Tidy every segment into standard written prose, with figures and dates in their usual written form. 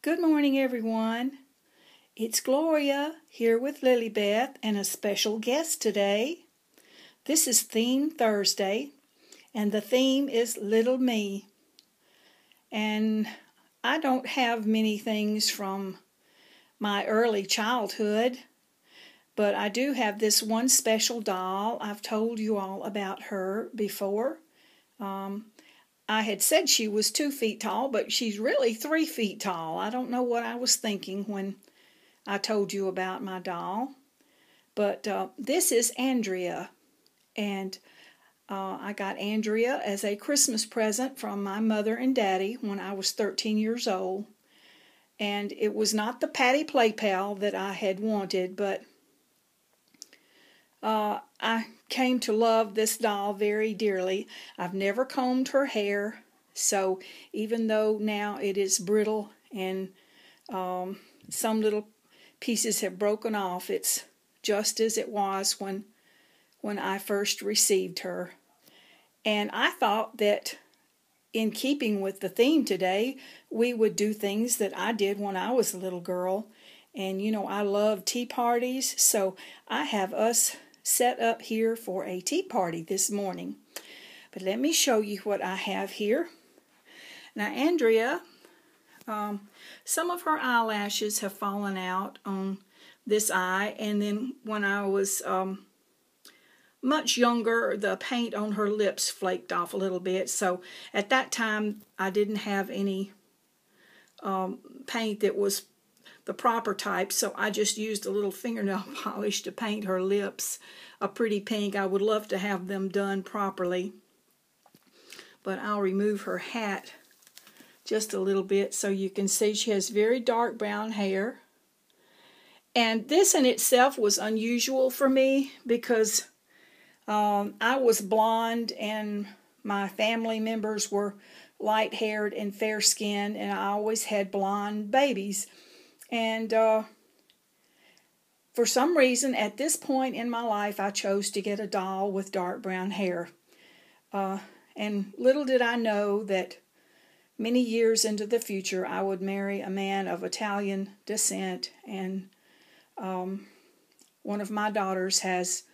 Good morning, everyone. It's Gloria here with Lillie Beth and a special guest today. This is Theme Thursday, and the theme is Little Me. And I don't have many things from my early childhood, but I do have this one special doll. I've told you all about her before. I had said she was 2 feet tall, but she's really 3 feet tall. I don't know what I was thinking when I told you about my doll. But this is Andrea. And I got Andrea as a Christmas present from my mother and daddy when I was 13 years old. And it was not the Patty Play Pal that I had wanted, but I came to love this doll very dearly. I've never combed her hair, so even though now it is brittle and some little pieces have broken off, it's just as it was when I first received her. And I thought that in keeping with the theme today, we would do things that I did when I was a little girl. And you know, I love tea parties, so I have us set up here for a tea party this morning. But let me show you what I have here. Now, Andrea, some of her eyelashes have fallen out on this eye, and then when I was much younger, the paint on her lips flaked off a little bit. So at that time, I didn't have any paint that was the proper type, so I just used a little fingernail polish to paint her lips a pretty pink. I would love to have them done properly, but I'll remove her hat just a little bit so you can see she has very dark brown hair. And this in itself was unusual for me because I was blonde and my family members were light-haired and fair-skinned, and I always had blonde babies. And for some reason, at this point in my life, I chose to get a doll with dark brown hair. And little did I know that many years into the future, I would marry a man of Italian descent. And one of my daughters has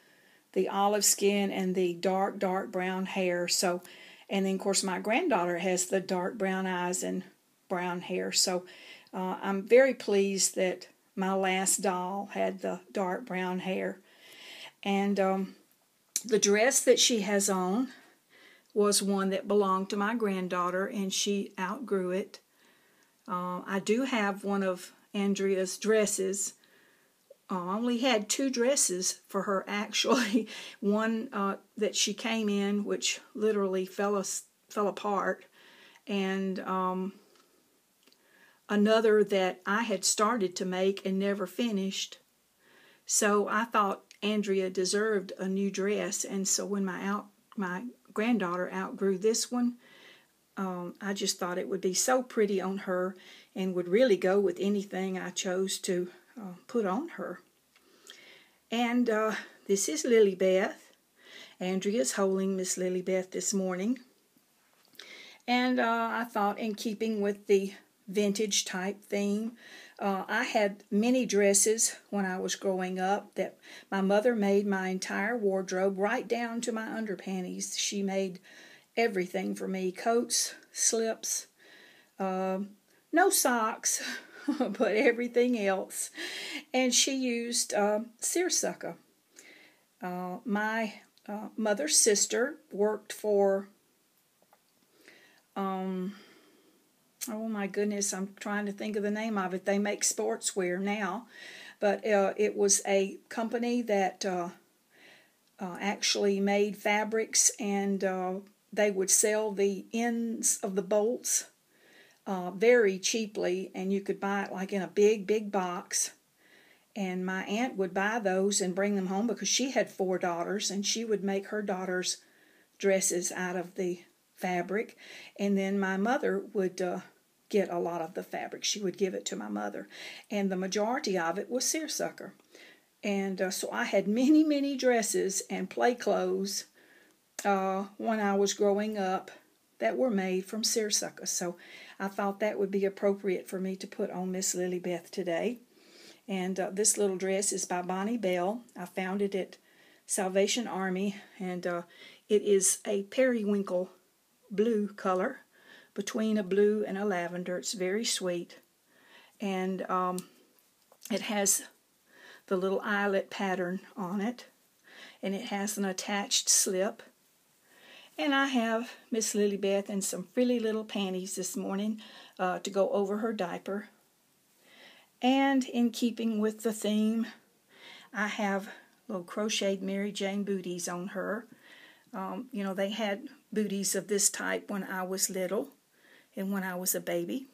the olive skin and the dark brown hair. So, and then, of course, my granddaughter has the dark brown eyes and brown hair. So I'm very pleased that my last doll had the dark brown hair. And the dress that she has on was one that belonged to my granddaughter, and she outgrew it. I do have one of Andrea's dresses. I only had 2 dresses for her, actually. One that she came in, which literally fell apart, and another that I had started to make and never finished. So I thought Andrea deserved a new dress, and so when my granddaughter outgrew this one, I just thought it would be so pretty on her and would really go with anything I chose to put on her. And this is Lillie Beth. Andrea's holding Miss Lillie Beth this morning. And I thought, in keeping with the vintage type theme, I had many dresses when I was growing up that my mother made my entire wardrobe, right down to my underpanties. She made everything for me: coats, slips, no socks, but everything else. And she used seersucker. My mother's sister worked for oh my goodness, I'm trying to think of the name of it. They make sportswear now, but it was a company that actually made fabrics, and they would sell the ends of the bolts very cheaply, and you could buy it like in a big box. And my aunt would buy those and bring them home because she had 4 daughters, and she would make her daughters' dresses out of the fabric, and then my mother would get a lot of the fabric. She would give it to my mother, and the majority of it was seersucker. And so I had many dresses and play clothes when I was growing up that were made from seersucker. So I thought that would be appropriate for me to put on Miss Lillie Beth today. And this little dress is by Bonnie Bell. I found it at Salvation Army, and it is a periwinkle blue color between a blue and a lavender. It's very sweet, and it has the little eyelet pattern on it, and it has an attached slip. And I have Miss Lillie Beth in some frilly little panties this morning to go over her diaper. And in keeping with the theme, I have little crocheted Mary Jane booties on her. You know, they had booties of this type when I was little and when I was a baby.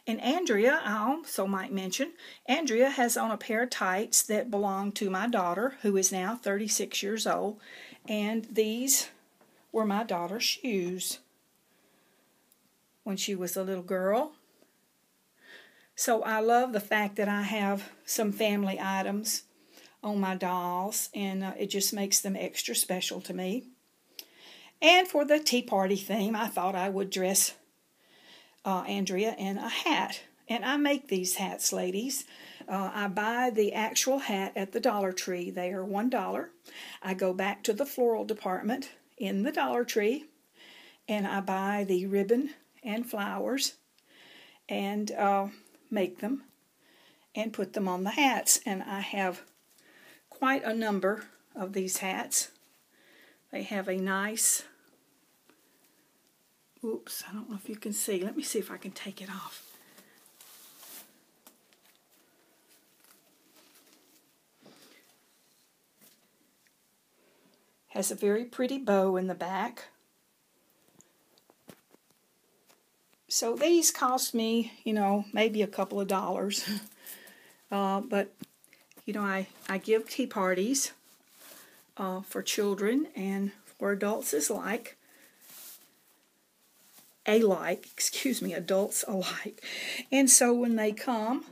And Andrea, I also might mention, Andrea has on a pair of tights that belong to my daughter, who is now 36 years old. And these were my daughter's shoes when she was a little girl. So I love the fact that I have some family items on my dolls, and it just makes them extra special to me. And for the tea party theme, I thought I would dress Andrea in a hat. And I make these hats, ladies. I buy the actual hat at the Dollar Tree. They are $1. I go back to the floral department in the Dollar Tree, and I buy the ribbon and flowers and make them and put them on the hats. And I have quite a number of these hats. They have a nice, oops, I don't know if you can see. Let me see if I can take it off. Has a very pretty bow in the back. So these cost me, you know, maybe a couple of dollars. But, you know, I give tea parties for children and for adults alike. Adults alike. And so when they come,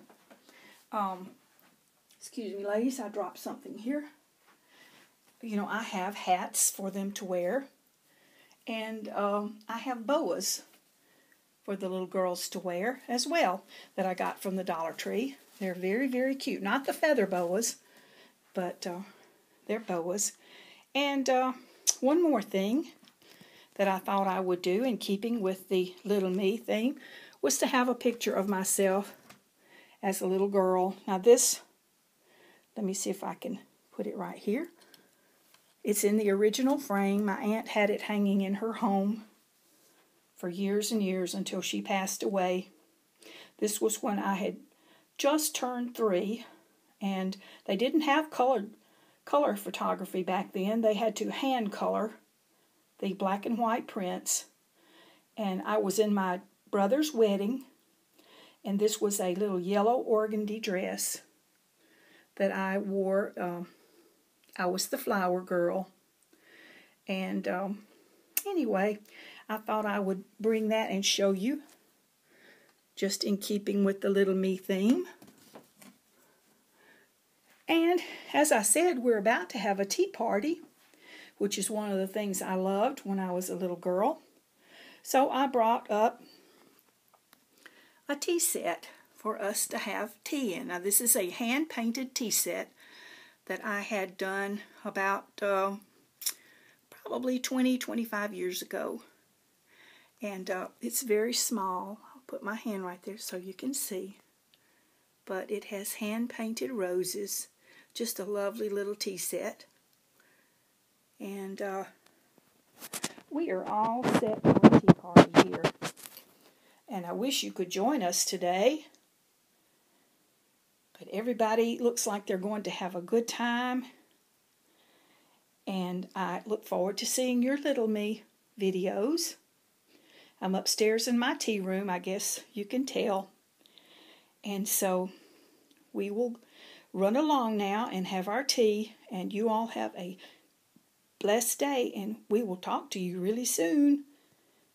excuse me, ladies, I dropped something here. You know, I have hats for them to wear, and I have boas for the little girls to wear as well that I got from the Dollar Tree. They're very, very cute. Not the feather boas, but they're boas. And one more thing that I thought I would do in keeping with the little me theme was to have a picture of myself as a little girl. Now this, let me see if I can put it right here. It's in the original frame. My aunt had it hanging in her home for years and years until she passed away. This was when I had just turned 3, and they didn't have color photography back then. They had to hand color the black and white prints. And I was in my brother's wedding, and this was a little yellow organdy dress that I wore. I was the flower girl. And anyway, I thought I would bring that and show you, just in keeping with the little me theme. And as I said, we're about to have a tea party, which is one of the things I loved when I was a little girl. So I brought up a tea set for us to have tea in. Now this is a hand-painted tea set that I had done about probably 20-25 years ago. And it's very small. I'll put my hand right there so you can see. But it has hand-painted roses. Just a lovely little tea set. And we are all set for a tea party here. And I wish you could join us today. But everybody looks like they're going to have a good time. And I look forward to seeing your little me videos. I'm upstairs in my tea room, I guess you can tell. And so we will run along now and have our tea. And you all have a blessed day. And we will talk to you really soon.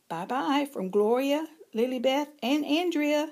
Bye-bye from Gloria, Lillie Beth, and Andrea.